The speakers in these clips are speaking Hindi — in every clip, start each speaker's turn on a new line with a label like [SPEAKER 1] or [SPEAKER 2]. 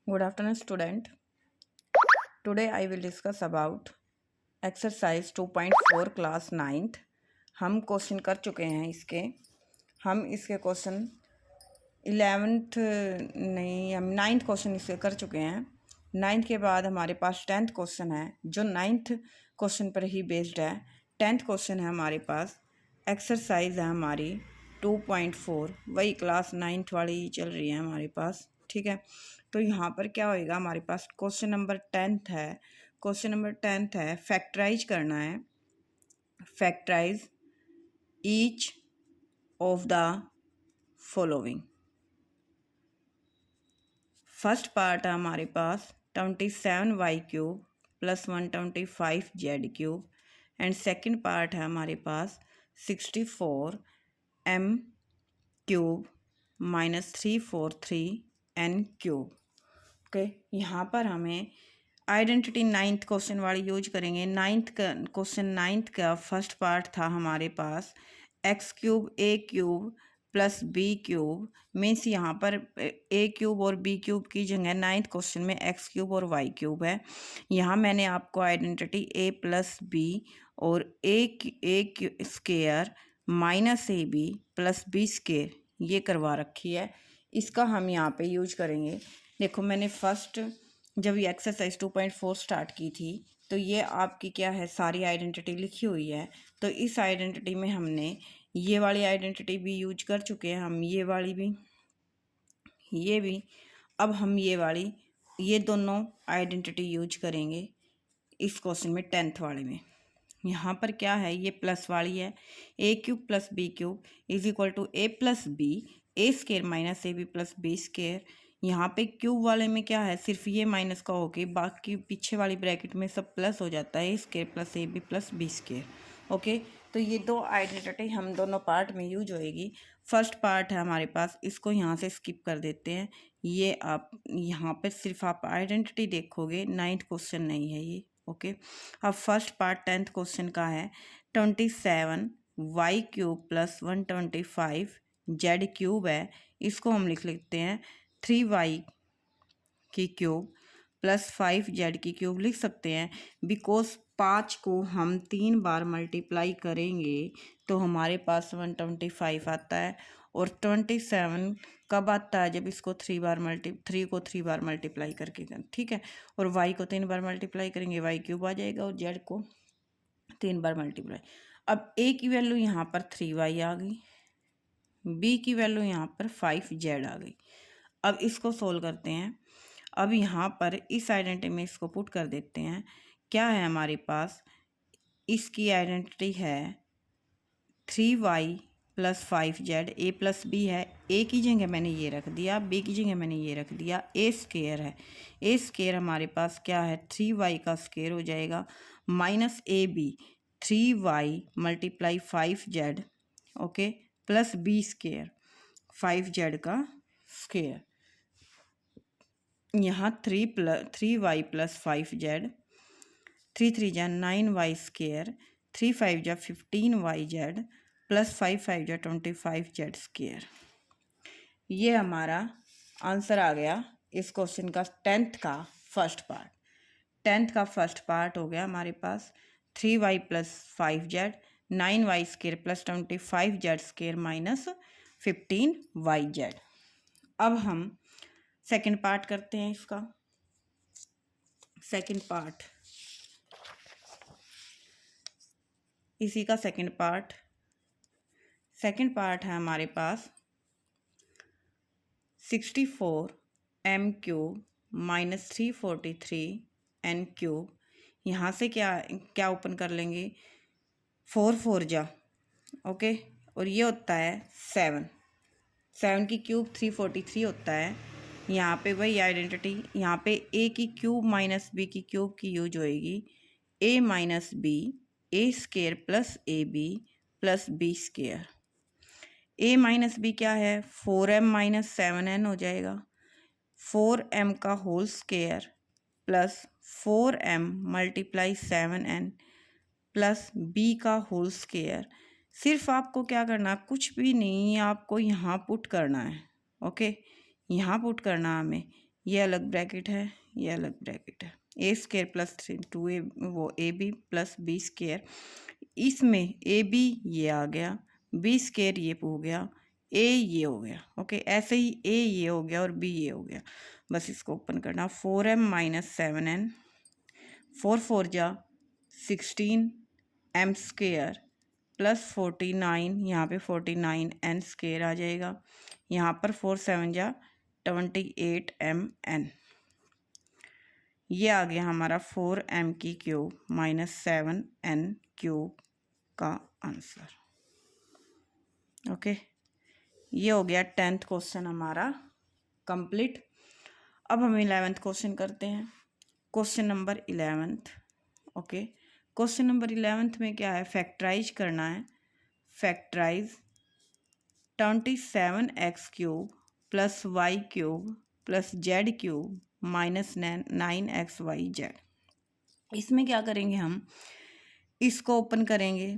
[SPEAKER 1] Good afternoon, student. Today I will discuss about exercise 2.4 class 9th. हम क्वेश्चन कर चुके हैं इसके। हम इसके क्वेश्चन 11th नहीं, हम 9th क्वेश्चन इसके कर चुके हैं। 9th के बाद हमारे पास 10th क्वेश्चन है जो 9th क्वेश्चन पर ही बेस्ड है। 10th क्वेश्चन है हमारे पास, एक्सरसाइज है हमारी 2.4, वही क्लास 9th वाली चल रही है हमारे पास। ठीक है, तो यहाँ पर क्या होएगा, हमारे पास क्वेश्चन नंबर 10th है। क्वेश्चन नंबर 10th है, फैक्टराइज करना है। Factorise each of the following. First part है हमारे पास 27y³ plus 125z³ and second part है हमारे पास 64m³ माइनस 343n³। ओके, यहाँ पर हमें आइडेंटिटी 9th क्वेश्चन वाली यूज करेंगे। 9th का फर्स्ट पार्ट था हमारे पास x³ a³ plus b³ means यहाँ पर a³ और b³ की जगह 9th क्वेश्चन में x³ और y³ है। यहाँ मैंने आपको आइडेंटिटी a प्लस b और a square minus ab plus b square ये करवा रखी है। इसका हम यहाँ पे यूज करेंगे। देखो, मैंने फर्स्ट जब ये एक्सरसाइज 2.4 स्टार्ट की थी तो ये आपकी क्या है, सारी आइडेंटिटी लिखी हुई है। तो इस आइडेंटिटी में हमने ये वाली आइडेंटिटी भी यूज कर चुके हैं, हम ये वाली भी, ये भी। अब हम ये दोनों आइडेंटिटी यूज करेंगे इस क्वेश्चन में 10th वाले में। यहाँ पर क्या है, ये प्लस वाली है, a³ plus b³ is equal to a plus b a square minus ab plus b square. यहाँ पे क्यूब वाले में क्या है, सिर्फ ये माइनस का होके बाकी पीछे वाली ब्रैकेट में सब प्लस हो जाता है, a square plus ab plus b square. Okay, तो ये दो आइडेंटिटी हम दोनों पार्ट में यूज होएगी। फर्स्ट पार्ट है हमारे पास, इसको यहाँ से स्किप कर देते हैं। ये आप यहाँ पर सिर्फ आप आइडेंटिटी देखोगे, 9th क्वेश्चन नहीं है ये। ओके, अब फर्स्ट पार्ट 10th क्वेश्चन का है 27y³ प्लस 125z³ है। इसको हम लिख लेते हैं 3y³ प्लस 5z³ लिख सकते हैं, बिकॉज 5 को हम 3 बार मल्टीप्लाई करेंगे तो हमारे पास 125 आता है। और 27 कब आता है, जब इसको 3 को 3 बार मल्टीप्लाई करके। ठीक है, और y को 3 बार मल्टीप्लाई करेंगे y³ आ जाएगा और z को 3 बार मल्टीप्लाई। अब a की वैल्यू यहाँ पर 3y आ गई, b की वैल्यू यहाँ पर 5z आ गई। अब इसको सोल्व करते हैं। अब यहाँ पर इस आइडेंटिटी में इसको पुट कर देते हैं। क्या है हमारे पास, इसकी आइडेंटिटी है 3y plus 5z, a plus b है। a की जगह मैंने ये रख दिया, b की जगह मैंने ये रख दिया। a स्क्वायर है, a स्क्वायर हमारे पास क्या है, 3y का स्क्वायर हो जाएगा minus ab 3y multiply 5z। Okay, plus b square 5z का स्क्वायर। यहाँ 3y प्लस 5z, 3 3 जा 9y स्क्वायर, 3 5 जा 15yz प्लस 5 5 जा 25z स्क्वायर। ये हमारा आंसर आ गया इस क्वेश्चन का 10th का फर्स्ट पार्ट। 10th का फर्स्ट पार्ट हो गया हमारे पास 3y plus 5z 9y square plus 25z square minus 15yz। अब हम सेकंड पार्ट करते हैं इसका। सेकंड पार्ट, इसी का सेकंड पार्ट है हमारे पास 64m³ माइनस 343n³। यहाँ से क्या ओपन कर लेंगे, 4 4 जा। ओके, और ये होता है 7 की क्यूब 343 होता है। यहाँ पे वही आइडेंटिटी, यहाँ पे a की क्यूब माइनस b की क्यूब की यूज होएगी, a minus b a square plus ab plus b square. a minus b क्या है, 4m माइनस 7n हो जाएगा। 4m का whole square plus 4m multiply 7n plus b का होल स्क्वायर। सिर्फ आपको क्या करना, कुछ भी नहीं, आपको यहाँ पुट करना है। ओके, यहाँ पुट करना हमें ये अलग ब्रैकेट है, ये अलग ब्रैकेट है। ए स्केयर प्लस 2a वो A B plus B square, इसमें ए बी ये आ गया, बी स्केयर ये हो गया, ए ये हो गया। ओके, ऐसे ही ए ये हो गया और बी ये हो गया। बस इसको ओपन करना। 4m माइनस 7n, 4 4 जा 16 m स्केयर प्लस 49, यहाँ पे 49 n स्केयर आ जाएगा। यहाँ पर 4 7 जा 28 mn। ये आ गया हमारा 4m की क्यूब माइनस 7n क्यूब का आंसर। ओके, ये हो गया 10th क्वेश्चन हमारा कंप्लीट। अब हम 11th क्वेश्चन करते हैं। Question number 11th। Okay, question number 11th में क्या है, फैक्टराइज करना है। Factorise 27x cube plus Y cube plus Z cube minus 9xyz। इसमें क्या करेंगे, हम इसको ओपन करेंगे,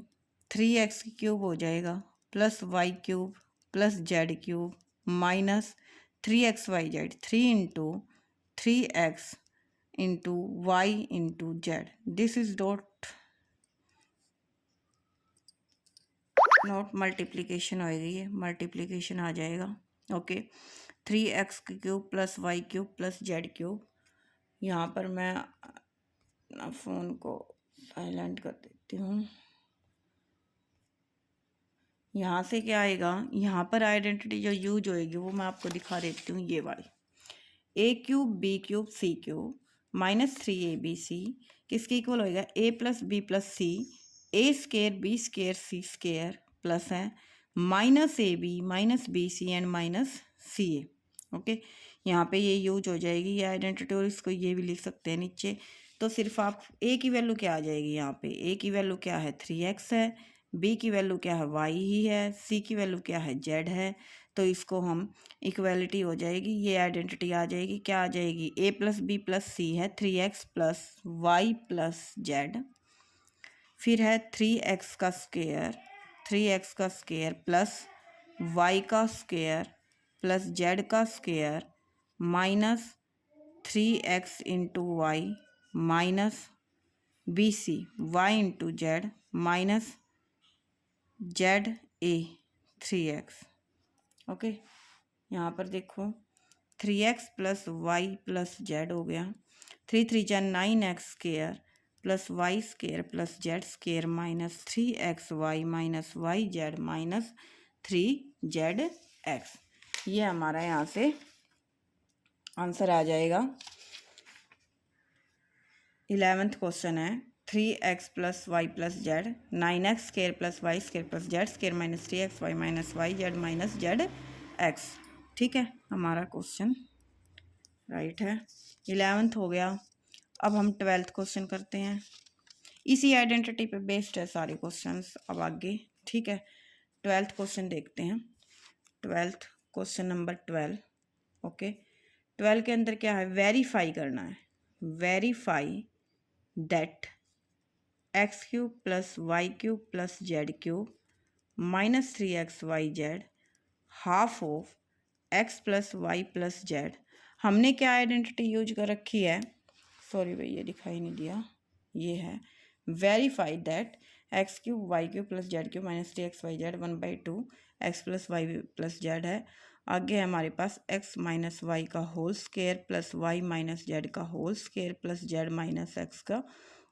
[SPEAKER 1] 3x क्यूब हो जाएगा plus Y cube plus Z cube minus 3xyz, 3 into 3x into Y into Z. This is not multiplication होएगी, ये मल्टीप्लीकेशन आ जाएगा। Okay, 3x cube plus Y cube plus Z cube. यहाँ पर मैं अपना फ़ोन को साइलेंट कर देती हूँ। यहाँ से क्या आएगा, यहाँ पर आइडेंटिटी जो यूज होएगी वो मैं आपको दिखा देती हूँ। ये वाली A cube B cube C cube minus 3abc किसके इक्वल होएगा, A plus B plus C, A square B square C square plus है minus A B minus B C and minus C A. Okay, यहाँ पे ये यूज हो जाएगी ये आइडेंटिटी, और इसको ये भी लिख सकते हैं नीचे। तो सिर्फ आप ए की वैल्यू क्या आ जाएगी, यहाँ पे ए की वैल्यू क्या है 3x है, बी की वैल्यू क्या है y ही है, सी की वैल्यू क्या है z है। तो इसको हम इक्वालिटी हो जाएगी, ये आइडेंटिटी आ जाएगी, क्या आ जाएगी, ए प्लस बी प्लस सी है 3x plus Y plus Z, फिर है 3x का स्क्वायर, 3x का स्क्वायर प्लस y का स्क्वायर प्लस जेड का square minus 3x into Y minus B C Y into Z minus Z A 3x। Okay, यहाँ पर देखो 3x plus Y plus Z हो गया, 3 3 जा 9x square plus Y square plus Z square minus 3xy minus Y Z minus 3zx। ये हमारा यहाँ से आंसर आ जाएगा। 11th क्वेश्चन है 3x plus Y plus Z 9x square plus Y square plus Z square minus 3xy minus Y Z minus Z X. ठीक है, हमारा क्वेश्चन राइट है। 11th हो गया। अब हम 12th क्वेश्चन करते हैं। इसी आइडेंटिटी पे बेस्ड है सारे क्वेश्चंस। अब आगे ठीक है, 12th क्वेश्चन देखते हैं। 12th question number 12। ओके, 12 के अंदर क्या है, वेरीफाई करना है। Verify that x cube plus Y cube plus Z cube minus 3xyz half of X plus Y plus Z. हमने क्या आइडेंटिटी यूज कर रखी है, सॉरी भाई ये दिखाई नहीं दिया, ये है verify that x cube y cube plus Z cube minus 3xyz 1/2 x plus Y plus z है। आगे है हमारे पास एक्स माइनस वाई का whole square plus y minus Z का whole square plus z minus x का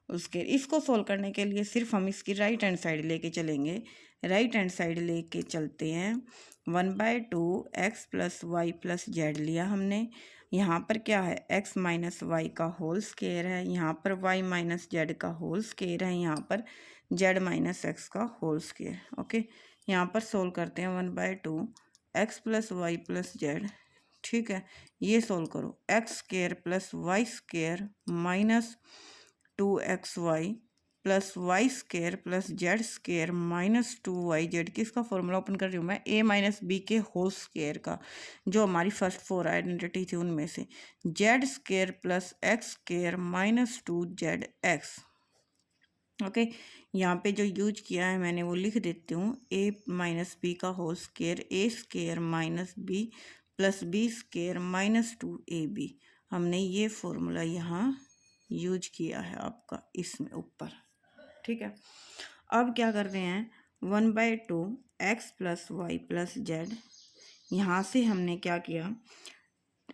[SPEAKER 1] उसके। इसको सोल्व करने के लिए सिर्फ हम इसकी राइट हैंड साइड लेके चलेंगे। राइट हैंड साइड लेके चलते हैं। 1/2 x plus Y plus Z लिया हमने। यहाँ पर क्या है, एक्स माइनस वाई का होल स्क्वायर है, यहाँ पर वाई माइनस जेड का होल स्क्वायर है, यहाँ पर जेड माइनस एक्स का होल स्क्वायर। ओके, यहाँ पर सोल्व करते हैं 1/2 x plus Y plus Z. ठीक है, ये सोल्व करो, X square plus Y square minus 2xy plus Y square plus Z square minus 2yz। किसका फॉर्मूला ओपन कर रही हूँ मैं, a माइनस बी के होल स्क्वायर का, जो हमारी फर्स्ट 4 आइडेंटिटी थी उनमें से, Z square plus x square minus 2zx। Okay, यहाँ पे जो यूज किया है मैंने वो लिख देती हूँ, a माइनस बी का whole square, a square minus b plus b square minus 2ab। हमने ये फॉर्मूला यहाँ यूज किया है आपका इसमें ऊपर, ठीक है। अब क्या कर रहे हैं, 1/2 x plus Y plus Z, यहाँ से हमने क्या किया,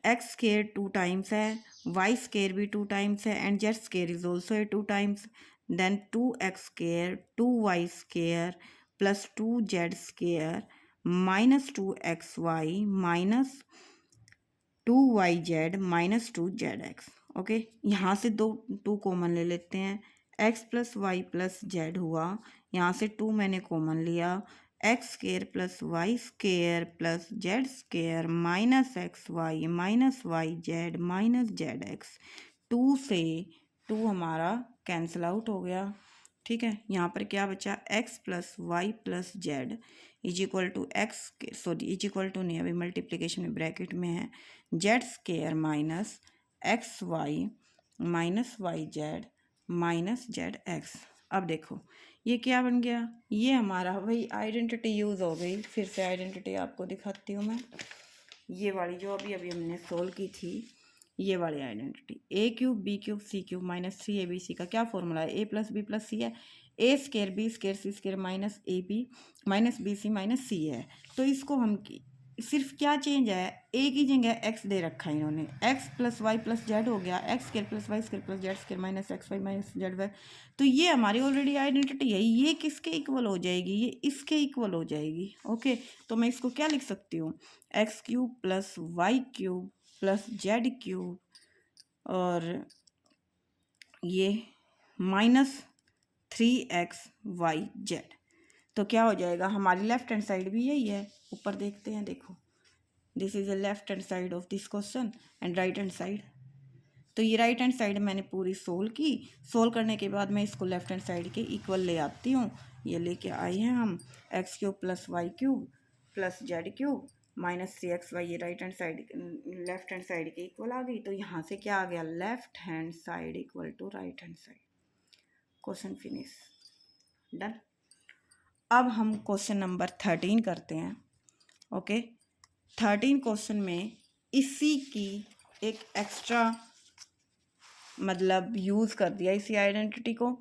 [SPEAKER 1] एक्स स्केयर 2 टाइम्स है, वाई स्केयर भी 2 टाइम्स है, and Z square is also है 2 times, then 2x square 2y square plus 2z square minus 2xy minus 2yz minus 2zx। Okay, यहाँ से 2 कॉमन ले लेते हैं, x plus Y plus Z हुआ, यहाँ से 2 मैंने कॉमन लिया, X square plus Y square plus Z square minus X Y minus Y Z minus Z X. 2 से 2 हमारा कैंसिल आउट हो गया, ठीक है। यहाँ पर क्या बचा, X plus Y plus Z is equal to X, sorry is equal to नहीं, अभी मल्टीप्लिकेशन में ब्रैकेट में है, Z square minus X Y minus Y Z minus Z X. अब देखो ये क्या बन गया, ये हमारा वही आइडेंटिटी यूज़ हो गई। फिर से आइडेंटिटी आपको दिखाती हूँ मैं, ये वाली जो अभी अभी हमने सोल्व की थी, ये वाली identity, a cube B cube C cube minus 3abc का क्या फॉर्मूला है, a plus B plus c है, a square B square C square minus A B minus B c minus c है। तो इसको हम सिर्फ क्या चेंज है, ए की जगह एक्स दे रखा है इन्होंने, X plus Y plus Z हो गया, X square plus Y square plus Z square minus X Y minus Z Y. तो ये हमारी ऑलरेडी आइडेंटिटी है, ये किसके इक्वल हो जाएगी, ये इसके इक्वल हो जाएगी। ओके, तो मैं इसको क्या लिख सकती हूँ, X cube plus Y cube plus Z cube और ये माइनस 3xyz। तो क्या हो जाएगा, हमारी लेफ्ट हैंड साइड भी यही है, ऊपर देखते हैं, देखो this is a left hand side of this question and right hand side. तो ये राइट हैंड साइड मैंने पूरी सोल्व की, सोल्व करने के बाद मैं इसको लेफ्ट हैंड साइड के इक्वल ले आती हूँ। ये लेके आए हैं हम, X cube plus Y cube plus Z cube minus 3xy, ये right hand side left hand side के इक्वल आ गई। तो यहाँ से क्या आ गया, left hand side equal to right hand side. Question finish, done. अब हम क्वेश्चन नंबर 13 करते हैं। ओके, 13 क्वेश्चन में इसी की एक एक्स्ट्रा मतलब यूज़ कर दिया इसी आइडेंटिटी को,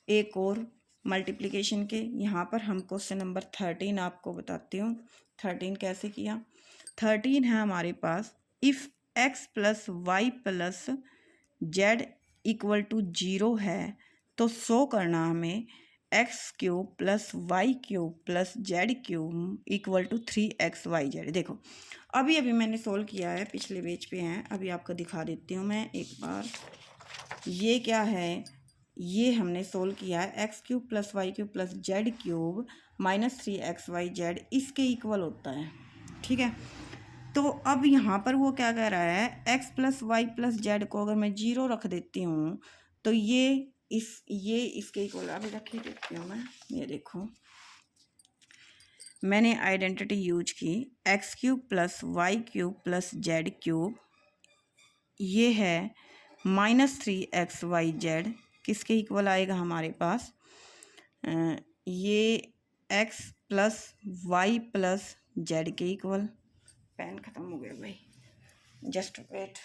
[SPEAKER 1] एक और मल्टीप्लिकेशन के। यहाँ पर हम क्वेश्चन नंबर 13 आपको बताती हूँ, 13 कैसे किया। 13 है हमारे पास, if x plus Y plus z equal to 0 है तो शो करना हमें x cube plus Y cube plus Z cube equal to 3xyz। देखो अभी अभी मैंने सोल्व किया है, पिछले पेज पे हैं, अभी आपको दिखा देती हूँ मैं एक बार। ये क्या है, ये हमने सोल्व किया है, x cube plus Y cube plus Z cube minus 3xyz इसके इक्वल होता है, ठीक है। तो अब यहाँ पर वो क्या कह रहा है, x plus Y plus Z को अगर मैं 0 रख देती हूँ तो ये इसके इक्वल, अभी रख ही देती हूँ मैं। ये देखो मैंने आइडेंटिटी यूज की, X cube plus Y cube plus Z cube, ये है माइनस 3xyz, किसके इक्वल आएगा हमारे पास, ये x plus Y plus Z के इक्वल। पेन ख़त्म हो गया भाई, जस्ट वेट।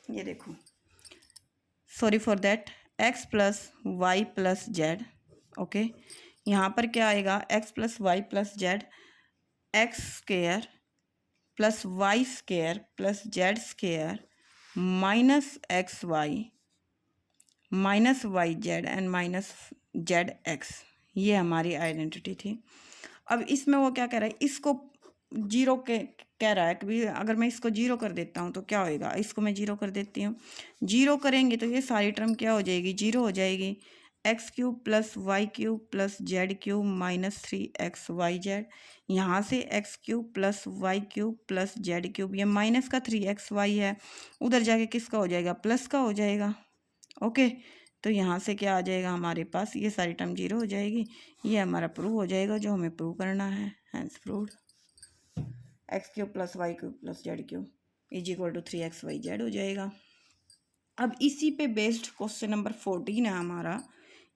[SPEAKER 1] ये देखो, sorry for that, x plus Y plus Z. Okay, यहाँ पर क्या आएगा, x plus Y plus Z, X square plus Y square plus Z square minus X Y minus Y Z and minus Z X. ये हमारी आइडेंटिटी थी। अब इसमें वो क्या कह रहा है, इसको 0 के कह रहा है कि अगर मैं इसको 0 कर देता हूँ तो क्या होएगा, इसको मैं 0 कर देती हूँ, 0 करेंगे तो ये सारी टर्म क्या हो जाएगी, 0 हो जाएगी। X cube plus Y cube plus Z cube minus 3xyz, यहाँ से x cube plus Y cube plus Z cube, ये माइनस का 3xy है, उधर जाके किसका हो जाएगा, प्लस का हो जाएगा। ओके, तो यहाँ से क्या आ जाएगा हमारे पास, ये सारी टर्म जीरो हो जाएगी, ये हमारा प्रूव हो जाएगा जो हमें प्रूव करना है। Hence proved. X cube plus Y cube plus Z cube is equal to 3xyz हो जाएगा। अब इसी पे बेस्ड क्वेश्चन नंबर 14 है हमारा,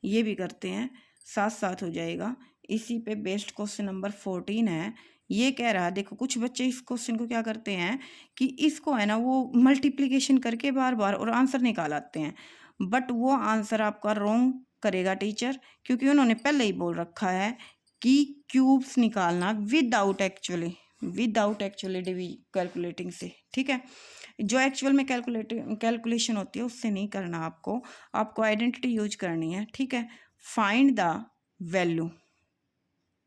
[SPEAKER 1] ये भी करते हैं, साथ साथ हो जाएगा। इसी पे बेस्ड क्वेश्चन नंबर 14 है। ये कह रहा है, देखो कुछ बच्चे इस क्वेश्चन को क्या करते हैं कि इसको है ना वो मल्टीप्लिकेशन करके बार बार और आंसर निकाल आते हैं, बट वो आंसर आपका रॉन्ग करेगा टीचर, क्योंकि उन्होंने पहले ही बोल रखा है कि क्यूब्स निकालना विदाउट एक्चुअली कैलकुलेटिंग से, ठीक है। जो एक्चुअल में कैलकुलेशन होती है उससे नहीं करना आपको आइडेंटिटी यूज करनी है, ठीक है। फाइंड द वैल्यू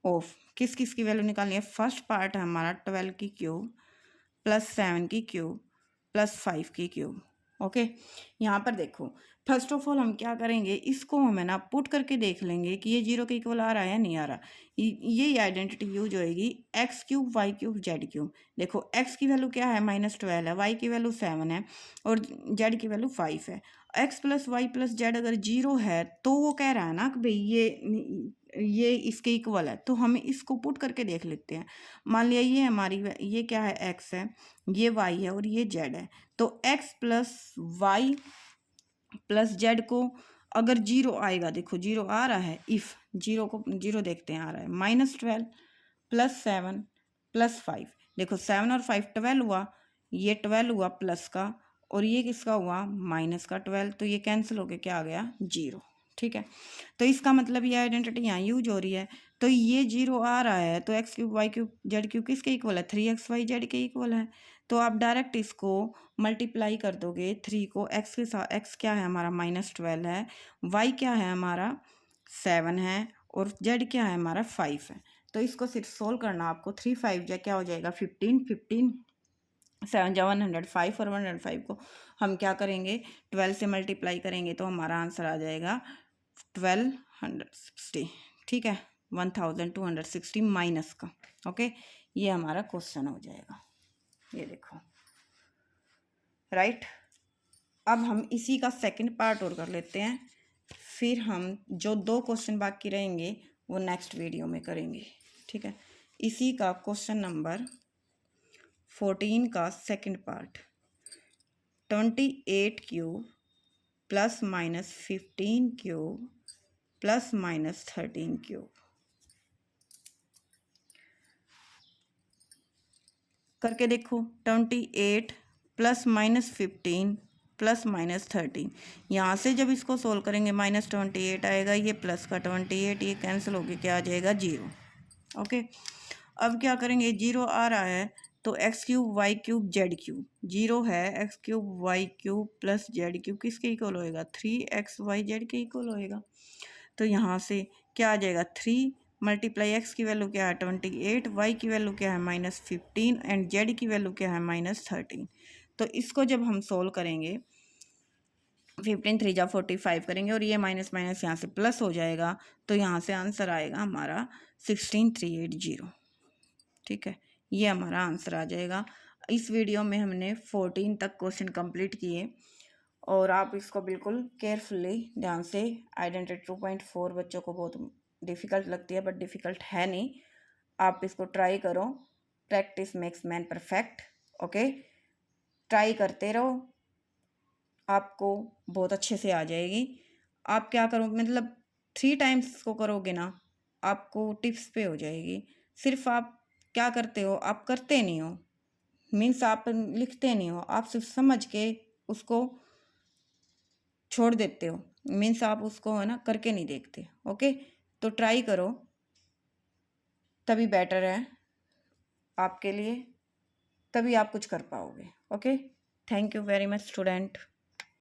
[SPEAKER 1] ऑफ, किस किस की वैल्यू निकालनी है। फर्स्ट पार्ट है हमारा 12 की क्यूब प्लस 7 की क्यूब प्लस 5 की क्यूब। ओके, यहाँ पर देखो फर्स्ट ऑफ ऑल हम क्या करेंगे, इसको हम है ना पुट करके देख लेंगे कि ये जीरो के इक्वल आ रहा है या नहीं आ रहा। ये आइडेंटिटी यूज होएगी x cube y cube z cube. देखो एक्स की वैल्यू क्या है -12 है, वाई की वैल्यू 7 है और जेड की वैल्यू 5 है। X plus Y plus z अगर जीरो है तो वो कह रहा है ना कि भाई ये इसके इक्वल है, तो हम इसको पुट करके देख लेते हैं। मान लिया ये हमारी ये क्या है, एक्स है, ये वाई है और ये जेड है। तो x plus Y plus Z को अगर जीरो आएगा, देखो जीरो आ रहा है, इफ़ जीरो देखते हैं आ रहा है, -12 प्लस 7 प्लस 5। देखो 7 और 5 12 हुआ, ये 12 हुआ प्लस का और ये किसका हुआ माइनस का 12, तो ये कैंसिल होके क्या आ गया जीरो, ठीक है। तो इसका मतलब ये आइडेंटिटी यहाँ यूज हो रही है। तो ये जीरो आ रहा है तो x cube y cube z cube किसके इक्वल है, 3xyz के इक्वल है। तो आप डायरेक्ट इसको मल्टीप्लाई कर दोगे, 3 को एक्स के साथ, एक्स क्या है हमारा -12 है, वाई क्या है हमारा 7 है और जेड क्या है हमारा 5 है। तो इसको सिर्फ सोल्व करना आपको, 3 5 क्या हो जाएगा 15, 7 जा 105 और 105 को हम क्या करेंगे 12 से मल्टीप्लाई करेंगे तो हमारा आंसर आ जाएगा 1260, ठीक है, 1260 माइनस का। ओके, ये हमारा क्वेश्चन हो जाएगा, ये देखो राइट। अब हम इसी का सेकंड पार्ट और कर लेते हैं, फिर हम जो 2 क्वेश्चन बाकी रहेंगे वो नेक्स्ट वीडियो में करेंगे, ठीक है। इसी का क्वेश्चन नंबर 14 का second part, 28 cube plus minus 15 cube plus minus 13 cube करके देखो। 28 प्लस माइनस 15 प्लस माइनस 13, यहाँ से जब इसको सोल्व करेंगे -28 आएगा, ये प्लस का 28, ये कैंसिल होके क्या आ जाएगा जीरो। ओके, अब क्या करेंगे, जीरो आ रहा है तो x cube y cube z cube, zero है x cube y cube plus Z cube किसके इक्वल होएगा 3xyz के इक्वल होएगा। तो यहाँ से क्या आ जाएगा 3 मल्टीप्लाई एक्स की वैल्यू क्या है 28, वाई की वैल्यू क्या है -15 एंड जेड की वैल्यू क्या है -13। तो इसको जब हम सोल्व करेंगे 15 3 जा 45 करेंगे और ये माइनस माइनस यहाँ से प्लस हो जाएगा, तो यहाँ से आंसर आएगा हमारा 16380, ठीक है, ये हमारा आंसर आ जाएगा। इस वीडियो में हमने 14 तक क्वेश्चन कंप्लीट किए और आप इसको बिल्कुल केयरफुली ध्यान से, आइडेंटिटी 2.4 बच्चों को बहुत डिफ़िकल्ट लगती है बट डिफ़िकल्ट है नहीं, आप इसको ट्राई करो, practice makes man perfect. Okay, try करते रहो, आपको बहुत अच्छे से आ जाएगी। आप क्या करो, मतलब 3 टाइम्स को करोगे ना आपको टिप्स पे हो जाएगी। सिर्फ आप क्या करते हो, आप करते नहीं हो, मीन्स आप लिखते नहीं हो, आप सिर्फ समझ के उसको छोड़ देते हो, मीन्स आप उसको है ना करके नहीं देखते। ओके, तो ट्राई करो, तभी बेटर है आपके लिए, तभी आप कुछ कर पाओगे। Okay, thank you very much student.